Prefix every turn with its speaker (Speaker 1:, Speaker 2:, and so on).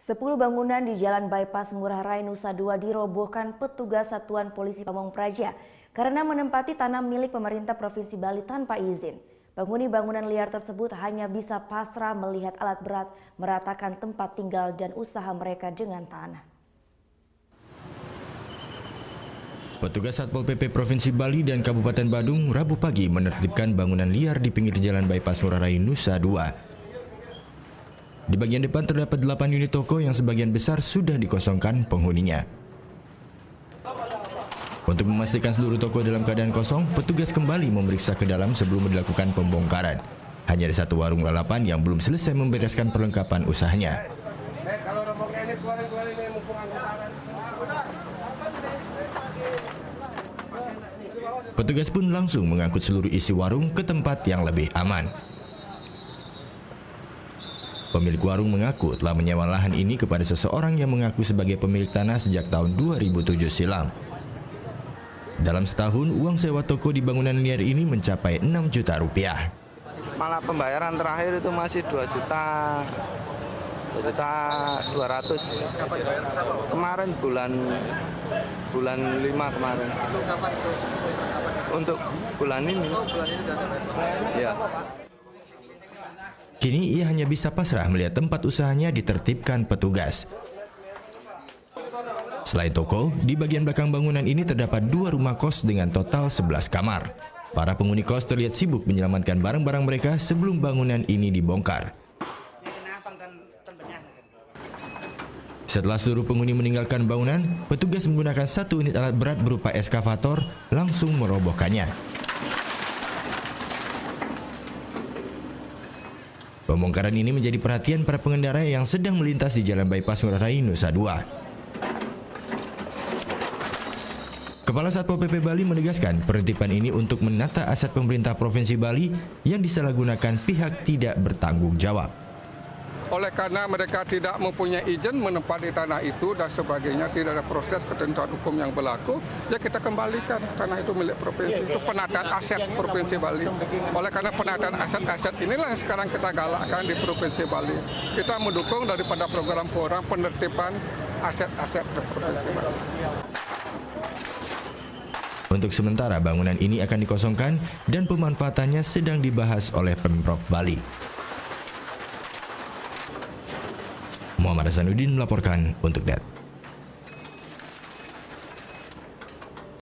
Speaker 1: 10 bangunan di Jalan Bypass Ngurah Rai Nusa Dua dirobohkan petugas Satuan Polisi Pamong Praja karena menempati tanah milik pemerintah Provinsi Bali tanpa izin. Penghuni bangunan liar tersebut hanya bisa pasrah melihat alat berat meratakan tempat tinggal dan usaha mereka dengan tanah.
Speaker 2: Petugas Satpol PP Provinsi Bali dan Kabupaten Badung Rabu pagi menertibkan bangunan liar di pinggir Jalan Bypass Ngurah Rai Nusa Dua. Di bagian depan terdapat 8 unit toko yang sebagian besar sudah dikosongkan penghuninya. Untuk memastikan seluruh toko dalam keadaan kosong, petugas kembali memeriksa ke dalam sebelum dilakukan pembongkaran. Hanya ada satu warung lalapan yang belum selesai membereskan perlengkapan usahanya. Petugas pun langsung mengangkut seluruh isi warung ke tempat yang lebih aman. Pemilik warung mengaku telah menyewa lahan ini kepada seseorang yang mengaku sebagai pemilik tanah sejak tahun 2007 silam. Dalam setahun, uang sewa toko di bangunan liar ini mencapai 6 juta rupiah.
Speaker 3: Malah pembayaran terakhir itu masih 2 juta 200. Kemarin bulan 5 kemarin. Untuk bulan ini. Ya.
Speaker 2: Kini ia hanya bisa pasrah melihat tempat usahanya ditertibkan petugas. Selain toko, di bagian belakang bangunan ini terdapat 2 rumah kos dengan total 11 kamar. Para penghuni kos terlihat sibuk menyelamatkan barang-barang mereka sebelum bangunan ini dibongkar. Setelah seluruh penghuni meninggalkan bangunan, petugas menggunakan 1 unit alat berat berupa eskavator langsung merobohkannya. Pembongkaran ini menjadi perhatian para pengendara yang sedang melintas di Jalan Bypass Ngurah Rai Nusa Dua. Kepala Satpol PP Bali menegaskan penertiban ini untuk menata aset pemerintah Provinsi Bali yang disalahgunakan pihak tidak bertanggung jawab.
Speaker 4: Oleh karena mereka tidak mempunyai izin menempati tanah itu dan sebagainya, tidak ada proses ketentuan hukum yang berlaku, ya kita kembalikan tanah itu milik provinsi. Itu penataan aset Provinsi Bali. Oleh karena penataan aset-aset inilah yang sekarang kita galakkan di Provinsi Bali. Kita mendukung daripada program-program penertiban aset-aset di Provinsi Bali.
Speaker 2: Untuk sementara bangunan ini akan dikosongkan dan pemanfaatannya sedang dibahas oleh Pemprov Bali. Muhammad Hasanuddin melaporkan untuk NET.